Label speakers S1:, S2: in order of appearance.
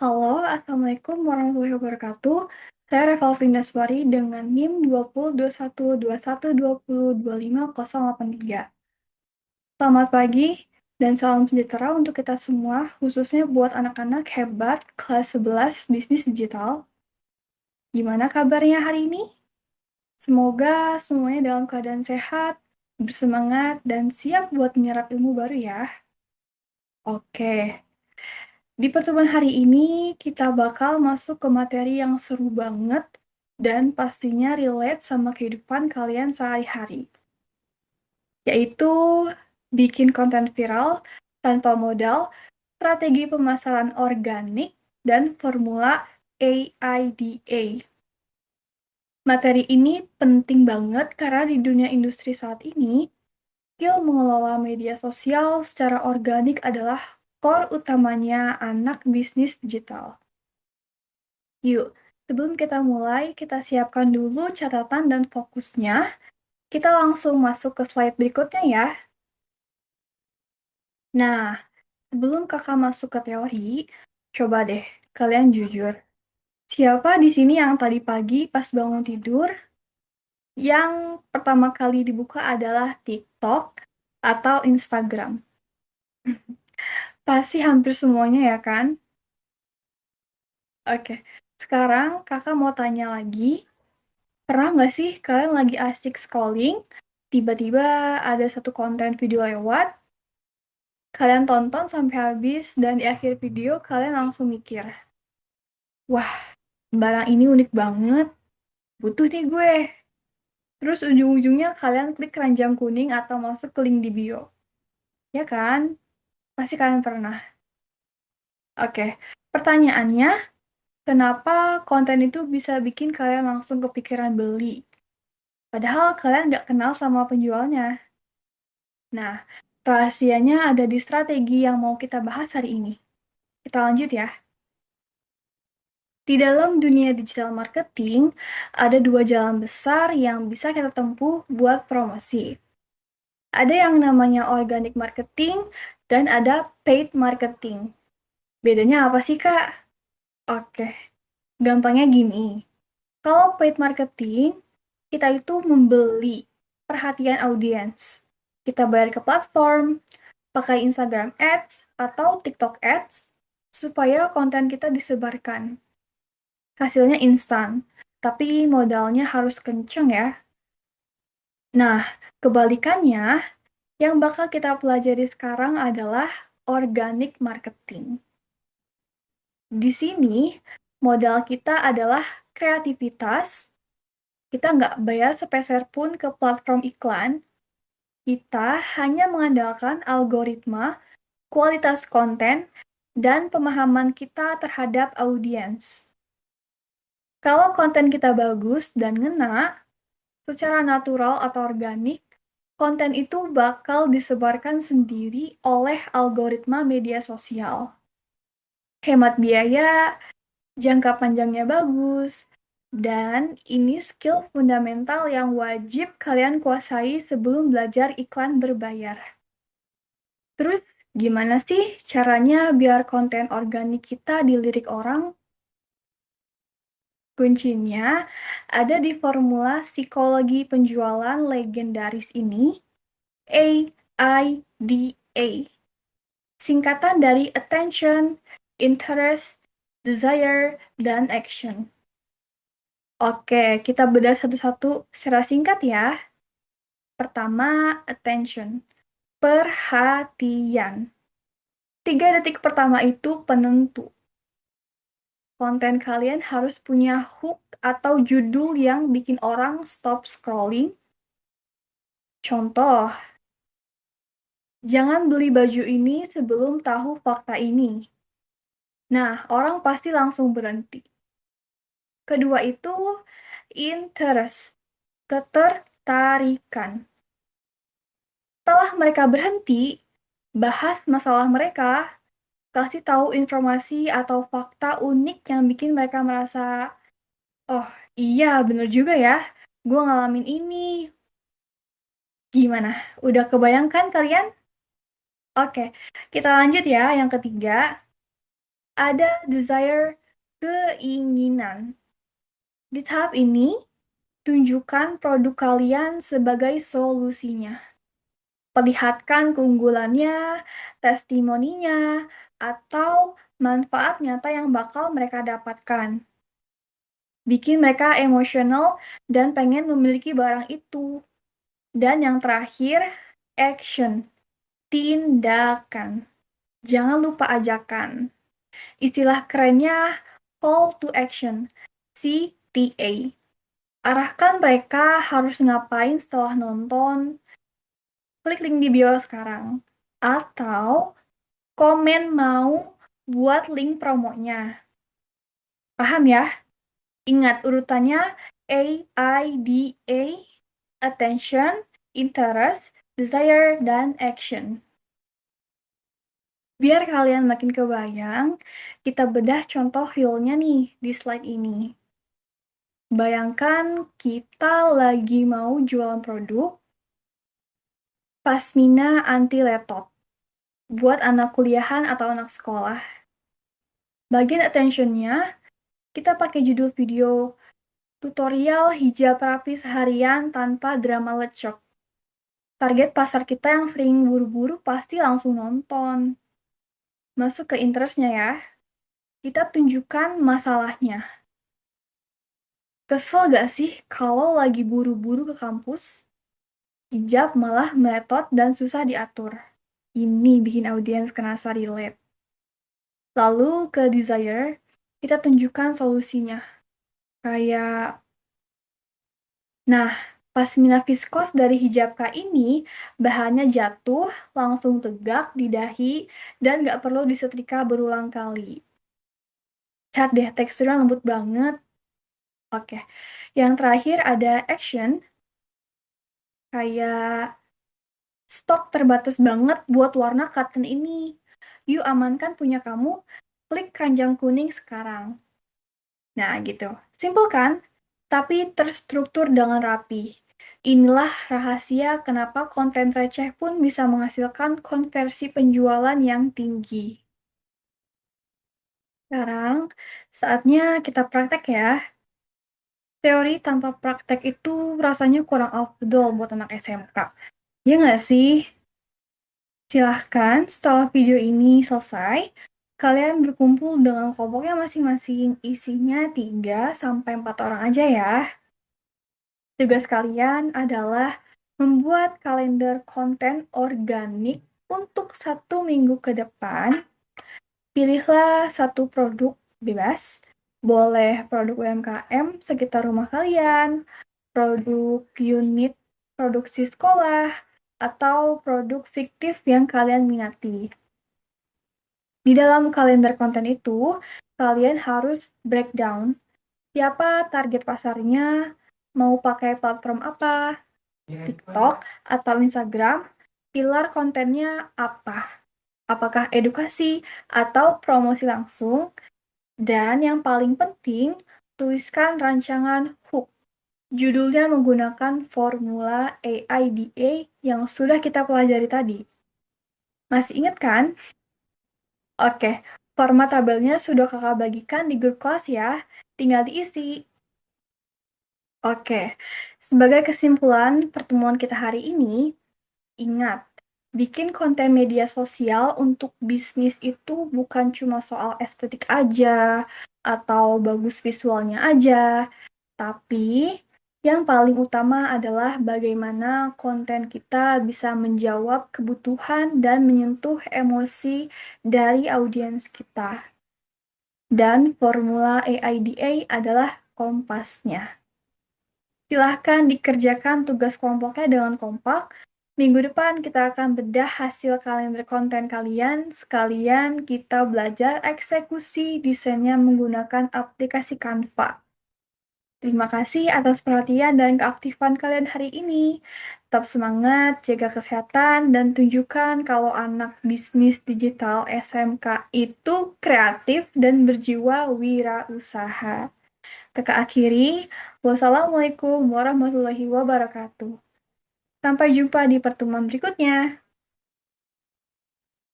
S1: Halo, Assalamualaikum warahmatullahi wabarakatuh. Saya Revalvin Daswari dengan NIM 202121202508 Selamat pagi dan salam sejahtera untuk kita semua, khususnya buat anak-anak hebat kelas 11 Bisnis Digital. Gimana kabarnya hari ini? Semoga semuanya dalam keadaan sehat, bersemangat, dan siap buat menyerap ilmu baru ya. Oke, di pertemuan hari ini kita bakal masuk ke materi yang seru banget dan pastinya relate sama kehidupan kalian sehari-hari, yaitu bikin konten viral tanpa modal, strategi pemasaran organik, dan formula AIDA. Materi ini penting banget karena di dunia industri saat ini, skill mengelola media sosial secara organik adalah core utamanya anak bisnis digital. Yuk, sebelum kita mulai, kita siapkan dulu catatan dan fokusnya. Kita langsung masuk ke slide berikutnya ya. Nah, sebelum kakak masuk ke teori, coba deh kalian jujur. Siapa di sini yang tadi pagi pas bangun tidur, yang pertama kali dibuka adalah TikTok atau Instagram? Pasti hampir semuanya ya kan? Oke, sekarang kakak mau tanya lagi. Pernah nggak sih kalian lagi asik scrolling, tiba-tiba ada satu konten video lewat, kalian tonton sampai habis, dan di akhir video kalian langsung mikir, wah, barang ini unik banget, butuh nih gue. Terus ujung-ujungnya kalian klik keranjang kuning atau masuk ke link di bio. Ya kan? Pasti kalian pernah. Oke, pertanyaannya, kenapa konten itu bisa bikin kalian langsung kepikiran beli? Padahal kalian nggak kenal sama penjualnya. Nah, rahasianya ada di strategi yang mau kita bahas hari ini. Kita lanjut ya. Di dalam dunia digital marketing, ada dua jalan besar yang bisa kita tempuh buat promosi. Ada yang namanya organic marketing dan ada paid marketing. Bedanya apa sih, Kak? Oke, gampangnya gini. Kalau paid marketing, kita itu membeli perhatian audiens. Kita bayar ke platform, pakai Instagram Ads atau TikTok Ads supaya konten kita disebarkan. Hasilnya instan, tapi modalnya harus kenceng ya. Nah, kebalikannya, yang bakal kita pelajari sekarang adalah organic marketing. Di sini, modal kita adalah kreativitas. Kita nggak bayar sepeser pun ke platform iklan. Kita hanya mengandalkan algoritma, kualitas konten, dan pemahaman kita terhadap audiens. Kalau konten kita bagus dan ngena, secara natural atau organik, konten itu bakal disebarkan sendiri oleh algoritma media sosial. Hemat biaya, jangka panjangnya bagus, dan ini skill fundamental yang wajib kalian kuasai sebelum belajar iklan berbayar. Terus, gimana sih caranya biar konten organik kita dilirik orang? Kuncinya ada di formula psikologi penjualan legendaris ini, AIDA. Singkatan dari attention, interest, desire, dan action. Oke, kita bedah satu-satu secara singkat ya. Pertama, attention. Perhatian. 3 detik pertama itu penentu. Konten kalian harus punya hook atau judul yang bikin orang stop scrolling. Contoh, jangan beli baju ini sebelum tahu fakta ini. Nah, orang pasti langsung berhenti. Kedua itu interest, ketertarikan. Setelah mereka berhenti, bahas masalah mereka, kasih tahu informasi atau fakta unik yang bikin mereka merasa, oh iya bener juga ya, gue ngalamin ini. Gimana? Udah kebayangkan kalian? Oke, kita lanjut ya yang ketiga. Ada desire, keinginan. Di tahap ini, tunjukkan produk kalian sebagai solusinya. Perlihatkan keunggulannya, testimoninya, atau manfaat nyata yang bakal mereka dapatkan. Bikin mereka emosional dan pengen memiliki barang itu. Dan yang terakhir, action, tindakan. Jangan lupa ajakan. Istilah kerennya call to action, CTA. Arahkan mereka harus ngapain setelah nonton. Klik link di bio sekarang. Atau komen mau buat link promonya. Paham ya? Ingat urutannya AIDA, attention, interest, desire, dan action. Biar kalian makin kebayang, kita bedah contoh realnya nih di slide ini. Bayangkan kita lagi mau jualan produk pasmina anti laptop buat anak kuliahan atau anak sekolah. Bagian attention-nya, kita pakai judul video tutorial hijab rapi seharian tanpa drama lecok. Target pasar kita yang sering buru-buru pasti langsung nonton. Masuk ke interest-nya ya. Kita tunjukkan masalahnya. Kesel gak sih kalau lagi buru-buru ke kampus? Hijab malah meletot dan susah diatur. Ini bikin audiens kerasa relate. Lalu ke desire, kita tunjukkan solusinya. Kayak, nah, pasmina viskos dari hijab Kak ini bahannya jatuh, langsung tegak di dahi, dan gak perlu disetrika berulang kali. Lihat deh, teksturnya lembut banget. Oke, yang terakhir ada action, kayak stok terbatas banget buat warna cotton ini. Yuk amankan punya kamu, klik keranjang kuning sekarang. Nah gitu, simpel kan? Tapi terstruktur dengan rapi. Inilah rahasia kenapa konten receh pun bisa menghasilkan konversi penjualan yang tinggi. Sekarang, saatnya kita praktek ya. Teori tanpa praktek itu rasanya kurang afdol buat anak SMK. Ya nggak sih? Silahkan setelah video ini selesai, kalian berkumpul dengan kelompoknya masing-masing. Isinya 3 sampai 4 orang aja ya. Tugas kalian adalah membuat kalender konten organik untuk 1 minggu ke depan. Pilihlah satu produk bebas. Boleh produk UMKM sekitar rumah kalian, produk unit produksi sekolah, atau produk fiktif yang kalian minati. Di dalam kalender konten itu, kalian harus breakdown siapa target pasarnya, mau pakai platform apa, TikTok atau Instagram, pilar kontennya apa, apakah edukasi atau promosi langsung, dan yang paling penting, tuliskan rancangan hook. Judulnya menggunakan formula AIDA yang sudah kita pelajari tadi. Masih ingat kan? Oke, format tabelnya sudah kakak bagikan di grup kelas ya, tinggal diisi. Oke, sebagai kesimpulan pertemuan kita hari ini, ingat, bikin konten media sosial untuk bisnis itu bukan cuma soal estetik aja, atau bagus visualnya aja, tapi yang paling utama adalah bagaimana konten kita bisa menjawab kebutuhan dan menyentuh emosi dari audiens kita. Dan formula AIDA adalah kompasnya. Silahkan dikerjakan tugas kelompoknya dengan kompak. Minggu depan kita akan bedah hasil kalender konten kalian, sekalian kita belajar eksekusi desainnya menggunakan aplikasi Canva. Terima kasih atas perhatian dan keaktifan kalian hari ini. Tetap semangat, jaga kesehatan, dan tunjukkan kalau anak bisnis digital SMK itu kreatif dan berjiwa wirausaha. Kakak akhiri, wassalamualaikum warahmatullahi wabarakatuh. Sampai jumpa di pertemuan berikutnya.